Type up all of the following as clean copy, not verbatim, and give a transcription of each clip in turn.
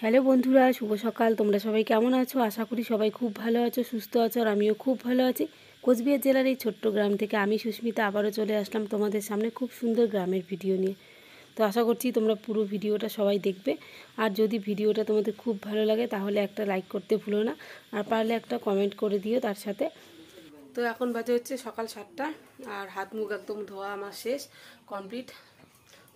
Hello বন্ধুরা, শুভ সকাল। তোমরা সবাই কেমন আছো? আশা করি সবাই খুব ভালো আছো, সুস্থ আছো। আর আমিও খুব ভালো আছি। কোচবিহার জেলার এই ছোট্ট গ্রাম থেকে আমি সুস্মিতা আবারও চলে আসলাম তোমাদের সামনে খুব সুন্দর গ্রামের ভিডিও নিয়ে। তো আশা করছি তোমরা পুরো ভিডিওটা সবাই দেখবে। আর যদি ভিডিওটা তোমাদের খুব ভালো লাগে তাহলে একটা লাইক করতে ভুলো না, আর পারলে একটা কমেন্ট করে দিও তার সাথে। তো এখন বাজে হচ্ছে সকাল 7টা, আর হাত মুখ একদম ধোয়া আমার শেষ, কমপ্লিট।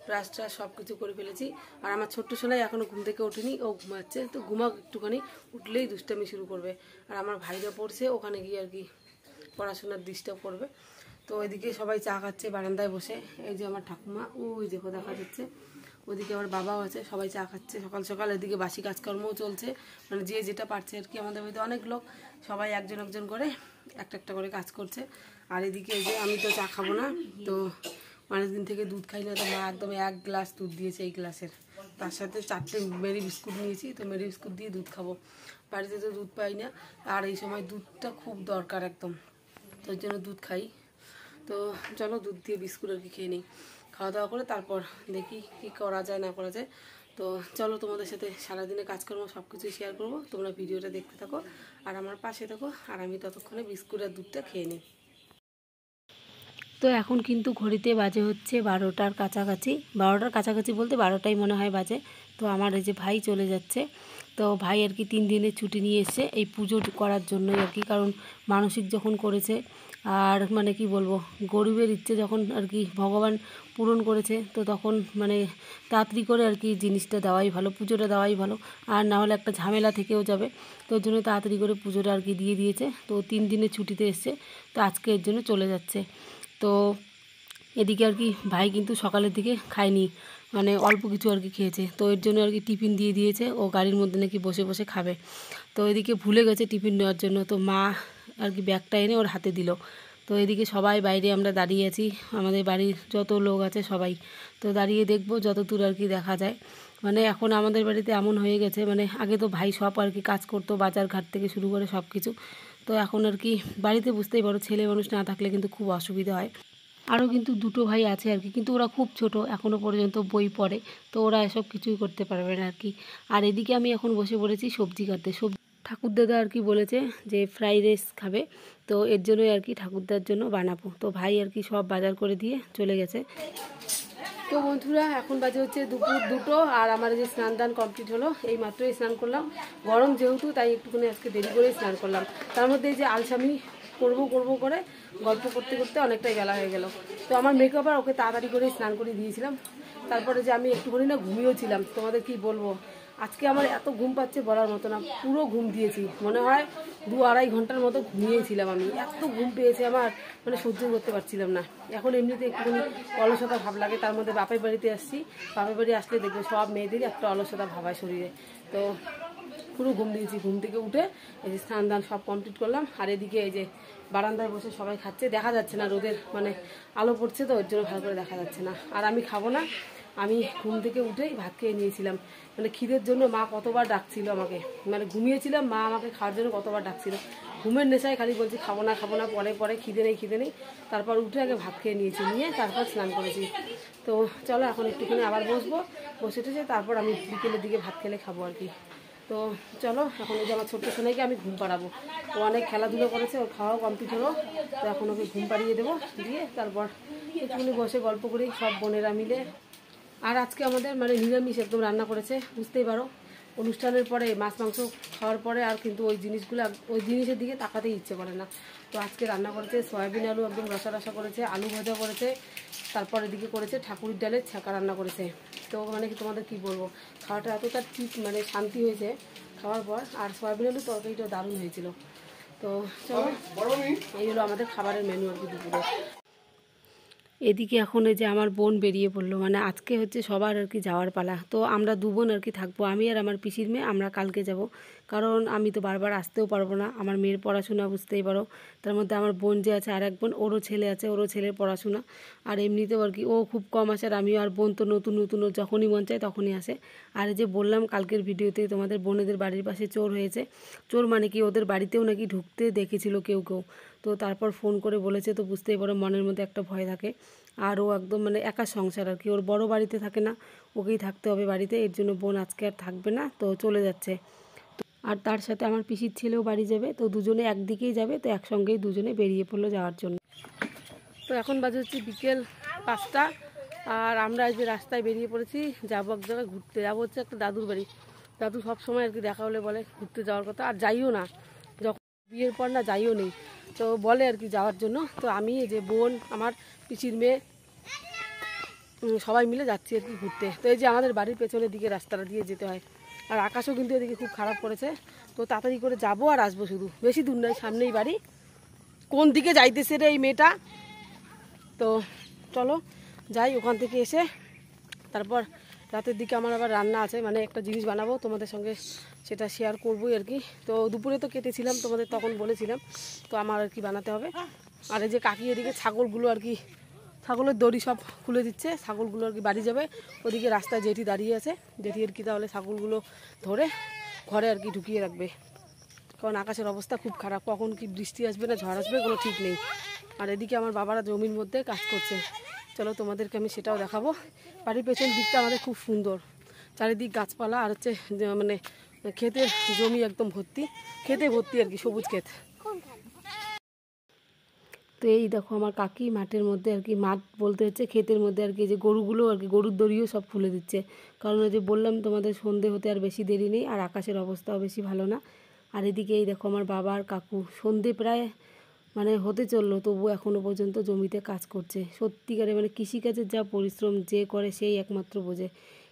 ব্রাশ ট্রাশ সব কিছু করে ফেলেছি। আর আমার ছোট্ট সোনাই এখনও ঘুম থেকে ওঠেনি, ও ঘুমাচ্ছে। তো ঘুমাক একটুখানি, উঠলেই দুষ্টামি শুরু করবে। আর আমার ভাইরা পড়ছে, ওখানে গিয়ে আর কি পড়াশোনার ডিস্টার্ব করবে। তো ওইদিকে সবাই চা খাচ্ছে বারান্দায় বসে। এই যে আমার ঠাকুমা, ওই দেখো দেখা যাচ্ছে। ওইদিকে আমার বাবাও আছে, সবাই চা খাচ্ছে সকাল সকাল। এদিকে বাসি কাজকর্মও চলছে, মানে যে যেটা পারছে আর কি। আমাদের বাড়িতে অনেক লোক, সবাই একজন একজন করে একটা একটা করে কাজ করছে। আর এদিকে এই যে আমি তো চা খাবো না, তো অনেকদিন থেকে দুধ খাই না, তো মা একদম 1 গ্লাস দুধ দিয়েছে এই গ্লাসের। তার সাথে 4টে মেরি বিস্কুট নিয়েছি, তো মেরি বিস্কুট দিয়ে দুধ খাবো। বাড়িতে তো দুধ পাই না, আর এই সময় দুধটা খুব দরকার একদম, তো ওই জন্য দুধ খাই। তো চলো দুধ দিয়ে বিস্কুট আর কি খেয়ে নিই, খাওয়া দাওয়া করে তারপর দেখি কী করা যায় না করা যায়। তো চলো তোমাদের সাথে সারাদিনে কাজকর্ম সব কিছুই শেয়ার করবো। তোমরা ভিডিওটা দেখতে থাকো আর আমার পাশে থাকো, আর আমি ততক্ষণে বিস্কুট আর দুধটা খেয়ে নিই। তো এখন কিন্তু ঘড়িতে বাজে হচ্ছে 12টার কাছাকাছি। 12টার কাছাকাছি বলতে 12টাই মনে হয় বাজে। তো আমার এই যে ভাই চলে যাচ্ছে। তো ভাই আর কি 3 দিনের ছুটি নিয়ে এসছে এই পুজো করার জন্যই আর কি। কারণ মানসিক যখন করেছে, আর মানে কি বলবো, গরিবের ইচ্ছে যখন আর কি ভগবান পূরণ করেছে, তো তখন মানে তাড়াতাড়ি করে আর কি জিনিসটা দেওয়াই ভালো, পুজোটা দেওয়াই ভালো। আর না হলে একটা ঝামেলা থেকেও যাবে। তো ওর জন্য তাড়াতাড়ি করে পুজোটা আর কি দিয়ে দিয়েছে। তো 3 দিনের ছুটিতে এসছে, তো আজকে এর জন্য চলে যাচ্ছে। তো এদিকে আর কি ভাই কিন্তু সকালের দিকে খায়নি, মানে অল্প কিছু আর কি খেয়েছে। তো এর জন্য আর কি টিফিন দিয়ে দিয়েছে, ও গাড়ির মধ্যে নাকি বসে বসে খাবে। তো এদিকে ভুলে গেছে টিফিন নেওয়ার জন্য, তো মা আর কি ব্যাগটা এনে ওর হাতে দিল। তো এদিকে সবাই বাইরে আমরা দাঁড়িয়ে আছি, আমাদের বাড়ির যত লোক আছে সবাই। তো দাঁড়িয়ে দেখবো যত দূর আর কি দেখা যায়। মানে এখন আমাদের বাড়িতে এমন হয়ে গেছে, মানে আগে তো ভাই সব আর কি কাজ করতো, বাজার ঘাট থেকে শুরু করে সব কিছু। তো এখন আর কি বাড়িতে বুঝতেই পারো, ছেলে মানুষ না থাকলে কিন্তু খুব অসুবিধা হয়। আরও কিন্তু 2টো ভাই আছে আর কি, কিন্তু ওরা খুব ছোট, এখনও পর্যন্ত বই পড়ে। তো ওরা এসব কিছুই করতে পারবে না আর কি। আর এদিকে আমি এখন বসে পড়েছি সবজি কাটতে। ঠাকুরদাদা আর কি বলেছে যে ফ্রাইড রাইস খাবে, তো এর জন্যই আর কি ঠাকুরদার জন্য বানাবো। তো ভাই আর কি সব বাজার করে দিয়ে চলে গেছে। তো বন্ধুরা এখন বাজে হচ্ছে দুপুর 2টো, আর আমার যে স্নান দান কমপ্লিট হলো, এই মাত্রই স্নান করলাম। গরম যেহেতু তাই একটুখানি আজকে দেরি করেই স্নান করলাম। তার মধ্যে এই যে আলসামি করবো করে গল্প করতে করতে অনেকটাই বেলা হয়ে গেল। তো আমার মেকআপ আর ওকে তাড়াতাড়ি করে স্নান করে দিয়েছিলাম। তারপরে যে আমি একটুখানি না ঘুমিয়েও ছিলাম, তোমাদের কি বলবো, আজকে আমার এত ঘুম পাচ্ছে বলার মতো না। পুরো ঘুম দিয়েছি, মনে হয় 2-2.5 ঘন্টার মতো ঘুমিয়েছিলাম আমি। এত ঘুম পেয়েছে আমার, মানে সহ্য করতে পারছিলাম না। এখন এমনিতে একটুখানি অলসতা ভাব লাগে, তার মধ্যে বাপের বাড়িতে আসছি। বাপের বাড়ি আসলে দেখবে সব মেয়েদেরই একটা অলসতা ভাব হয় শরীরে। তো পুরো ঘুম দিয়েছি। ঘুম থেকে উঠে এই যে স্নান দান সব কমপ্লিট করলাম। আর এদিকে এই যে বারান্দায় বসে সবাই খাচ্ছে, দেখা যাচ্ছে না, রোদের মানে আলো পড়ছে তো ওর জন্য ভালো করে দেখা যাচ্ছে না। আর আমি খাবো না, আমি ঘুম থেকে উঠেই ভাত খেয়ে নিয়েছিলাম। মানে খিদের জন্য মা কতবার ডাকছিল আমাকে, মানে ঘুমিয়েছিলাম, মা আমাকে খাওয়ার জন্য কতবার ডাকছিল। ঘুমের নেশায় খালি বলছি খাবো না খাবো না, পরে পরে খিদে নেই। তারপর উঠে আগে ভাত খেয়ে নিয়ে তারপর স্নান করেছি। তো চলো এখন একটুখানি আবার বসে তারপর আমি বিকেলের দিকে ভাত খেলে খাবো আর কি। তো চলো এখন ওই যে আমার ছোট্ট সোনাইকে আমি ঘুম পাড়াবো। ও অনেক খেলাধুলো করেছে, ওর খাওয়াও কমপ্লিট হলো। তো এখন ওকে ঘুম পাড়িয়ে দেবো, দিয়ে তারপর একটুখানি বসে গল্প করি সব বোনেরা মিলে। আর আজকে আমাদের মানে নিরামিষ একদম রান্না করেছে, বুঝতেই পারো অনুষ্ঠানের পরে মাছ মাংস খাওয়ার পরে আর কিন্তু ওই জিনিসের দিকে তাকাতেই ইচ্ছে করে না। তো আজকে রান্না করেছে সয়াবিন আলু একদম রসা করেছে, আলু ভাজা করেছে, তারপর এদিকে করেছে ঠাকুরের ডালের ছ্যাঁকা রান্না করেছে। তো মানে কি তোমাদের কি বলবো, খাওয়াটা এতটা ঠিক মানে শান্তি হয়েছে খাওয়ার পর। আর সয়াবিন আলু তরকারিটাও দারুণ হয়েছিল। তো চলো, এই হলো আমাদের খাবারের মেনু আর কি দুপুরে। এদিকে এখন এই যে আমার বোন বেরিয়ে পড়লো, মানে আজকে হচ্ছে সবার আর কি যাওয়ার পালা। তো আমরা 2 বোন আর কি থাকবো, আমি আর আমার পিসির মেয়ে, আমরা কালকে যাব। কারণ আমি তো বারবার আসতেও পারবো না, আমার মেয়ের পড়াশোনা বুঝতেই পারো। তার মধ্যে আমার বোন যে আছে আর এক বোন, ওরও ছেলে আছে, ওরও ছেলের পড়াশোনা। আর এমনিতেও আর কি ও খুব কম আসে, আর আমিও, আর বোন তো নতুন ও যখনই মন চায় তখনই আসে। আর এই যে বললাম কালকের ভিডিওতে তোমাদের বোনেদের বাড়ির পাশে চোর হয়েছে। চোর মানে কি, ওদের বাড়িতেও নাকি ঢুকতে দেখেছিল কেউ। তো তারপর ফোন করে বলেছে, তো বুঝতেই পারো মনের মধ্যে একটা ভয় থাকে। আর ও একদম মানে একা সংসার আর কি, ওর বড় বাড়িতে থাকে না, ওকেই থাকতে হবে বাড়িতে, এর জন্য বোন আজকে আর থাকবে না, তো চলে যাচ্ছে। আর তার সাথে আমার পিসির ছেলেও বাড়ি যাবে, তো দুজনে একদিকেই যাবে, তো একসঙ্গেই দুজনে বেরিয়ে পড়লো যাওয়ার জন্য। তো এখন বাজে হচ্ছে বিকেল 5টা, আর আমরা আজ রাস্তায় বেরিয়ে পড়েছি, যাবো এক জায়গায় ঘুরতে, যাবো হচ্ছে একটা দাদুর বাড়ি। দাদু সব সময় আর কি দেখা হলে বলে ঘুরতে যাওয়ার কথা, আর যাইও না, যখন বিয়ের পর না যাইও নেই, তো বলে আর কি যাওয়ার জন্য। তো আমি এই যে বোন, আমার পিসির মেয়ে, সবাই মিলে যাচ্ছি আর কি ঘুরতে। তো এই যে আমাদের বাড়ির পেছনের দিকে রাস্তাটা দিয়ে যেতে হয়, আর আকাশও কিন্তু এদিকে খুব খারাপ করেছে, তো তাড়াতাড়ি করে যাবো আর আসবো, শুধু বেশি দূর নয়, সামনেই বাড়ি। কোন দিকে যাইতেছে রে এই মেয়েটা? তো চলো যাই, ওখান থেকে এসে তারপর রাতের দিকে আমার আবার রান্না আছে, মানে একটা জিনিস বানাবো তোমাদের সঙ্গে, সেটা শেয়ার করবোই আর কি। তো দুপুরে তো কেটেছিলাম তোমাদের, তখন বলেছিলাম, তো আমার আর কি বানাতে হবে। আর এই যে কাকি এদিকে ছাগলগুলো আর কি, ছাগলের দড়ি সব খুলে দিচ্ছে, ছাগলগুলো আর কি বাড়ি যাবে। ওদিকে রাস্তায় জেঠি দাঁড়িয়ে আছে, জেঠি আর কি তাহলে ছাগলগুলো ধরে ঘরে আর কি ঢুকিয়ে রাখবে, কারণ আকাশের অবস্থা খুব খারাপ, কখন কি বৃষ্টি আসবে না ঝড় আসবে কোনো ঠিক নেই। আর এদিকে আমার বাবারা জমির মধ্যে কাজ করছে, চলো তোমাদেরকে আমি সেটাও দেখাবো। বাড়ির পেছন দিকটা আমাদের খুব সুন্দর, চারিদিক গাছপালা, আর হচ্ছে মানে ক্ষেতের জমি একদম ভর্তি, খেতে ভর্তি আর কি, সবুজ ক্ষেত। তো এই দেখো আমার কাকি মাঠের মধ্যে আর কি, মাঠ বলতে হচ্ছে ক্ষেতের মধ্যে আর কি, যে গরুগুলো আর কি, গরুর দড়িও সব খুলে দিচ্ছে, কারণ ওই যে বললাম তোমাদের সন্ধে হতে আর বেশি দেরি নেই, আর আকাশের অবস্থাও বেশি ভালো না। আর এদিকে এই দেখো আমার বাবা আর কাকু, সন্ধে প্রায় মানে হতে চললো, তবু এখনও পর্যন্ত জমিতে কাজ করছে। সত্যিকারে মানে কৃষিকাজের যা পরিশ্রম যে করে সেই একমাত্র বোঝে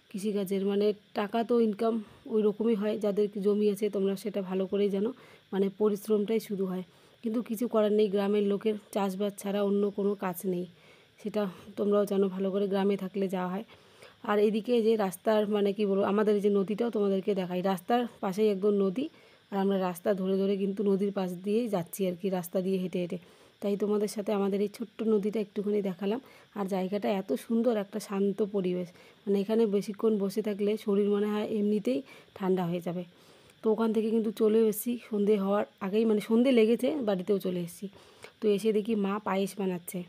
কৃষিকাজের, মানে টাকা তো ইনকাম ওই রকমই হয়, যাদের জমি আছে তোমরা সেটা ভালো করেই জানো, মানে পরিশ্রমটাই শুরু হয়। কিন্তু কিছু করার নেই, গ্রামের লোকের চাষবাস ছাড়া অন্য কোনো কাজ নেই, সেটা তোমরাও জানো ভালো করে, গ্রামে থাকলে যাওয়া হয়। আর এদিকে যে রাস্তার মানে কি বলবো, আমাদের যে নদীটাও তোমাদেরকে দেখাই, রাস্তার পাশেই একদম নদী, আর আমরা রাস্তা ধরে ধরে কিন্তু নদীর পাশ দিয়েই যাচ্ছি আর কি, রাস্তা দিয়ে হেঁটে হেঁটে। তাই তোমাদের সাথে আমাদের এই ছোট্ট নদীটা একটুখানি দেখালাম। আর জায়গাটা এত সুন্দর, একটা শান্ত পরিবেশ, মানে এখানে বেশিক্ষণ বসে থাকলে শরীর মনে হয় এমনিতেই ঠান্ডা হয়ে যাবে। তো ওখান থেকে কিন্তু চলে এসেছি সন্ধে হওয়ার আগেই, মানে সন্ধে লেগেছে, বাড়িতেও চলে এসেছি। তো এসে দেখি মা পায়েস বানাচ্ছে।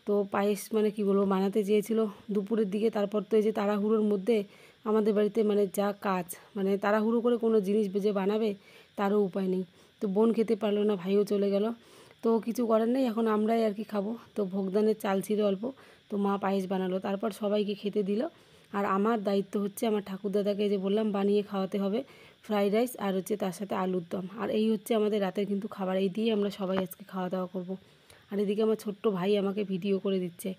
তো পায়েস মানে কি বলবো, বানাতে চেয়েছিল দুপুরের দিকে, তারপর তো এই যে তাড়াহুড়োর মধ্যে আমাদের বাড়িতে মানে যা কাজ, মানে তাড়াহুড়ো করে কোনো জিনিস যে বানাবে তারও উপায় নেই। তো বোন খেতে পারলো না, ভাইও চলে গেল, তো কিছু করার নেই, এখন আমরাই আর কি খাবো। তো ভোগদানের চাল ছিল অল্প, তো মা পায়েস বানালো, তারপর সবাইকে খেতে দিল। আর আমার দায়িত্ব হচ্ছে আমার ঠাকুরদাদাকে যে বললাম বানিয়ে খাওয়াতে হবে ফ্রাইড রাইস, আর হচ্ছে তার সাথে আলুর দম। আর এই হচ্ছে আমাদের রাতের কিন্তু খাবার, এই দিয়ে আমরা সবাই আজকে খাওয়া দাওয়া করব। আর এদিকে আমার ছোট্ট ভাই আমাকে ভিডিও করে দিচ্ছে।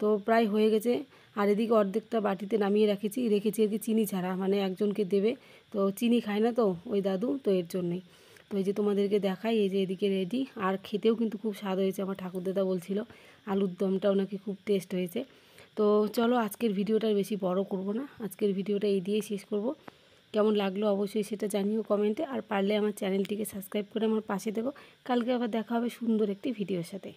তো প্রায় হয়ে গেছে। আর এদিকে অর্ধেকটা বাটিতে নামিয়ে রেখেছি আর কি চিনি ছাড়া, মানে একজনকে দেবে, তো চিনি খায় না তো ওই দাদু, তো এর জন্যই। তো এই যে তোমাদেরকে দেখাই, এই যে এদিকে রেডি, আর খেতেও কিন্তু খুব স্বাদ হয়েছে, আমার ঠাকুরদাদা বলছিল আলুর দমটাও নাকি খুব টেস্ট হয়েছে। তো চলো আজকের ভিডিওটা বেশি বড় করব না, আজকের ভিডিওটা এই দিয়েই শেষ করব। কেমন লাগলো অবশ্যই সেটা জানিও কমেন্টে, আর পারলে আমার চ্যানেলটিকে সাবস্ক্রাইব করে আমার পাশে থেকো। কালকে আবার দেখা হবে সুন্দর একটি ভিডিওর সাথে।